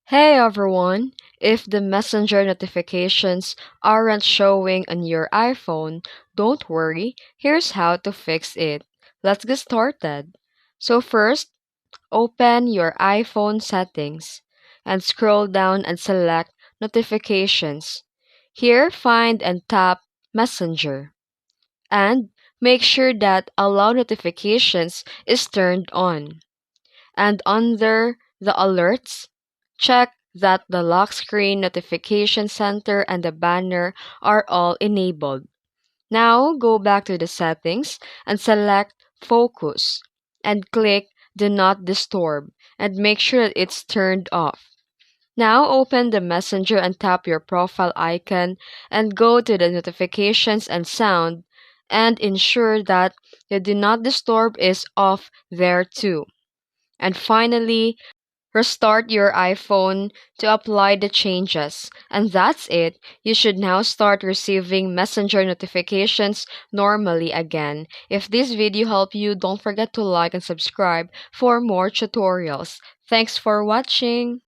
Hey everyone! If the messenger notifications aren't showing on your iPhone, don't worry, here's how to fix it. Let's get started. So first, open your iPhone settings and scroll down and select notifications. Here, find and tap Messenger. And make sure that allow notifications is turned on. And under the alerts, check that the lock screen, notification center, and the banner are all enabled. Now go back to the settings and select focus and click do not disturb and make sure that it's turned off. Now open the messenger and tap your profile icon and go to the notifications and sound and ensure that the do not disturb is off there too. And finally, restart your iPhone to apply the changes. And that's it. You should now start receiving messenger notifications normally again. If this video helped you, don't forget to like and subscribe for more tutorials. Thanks for watching.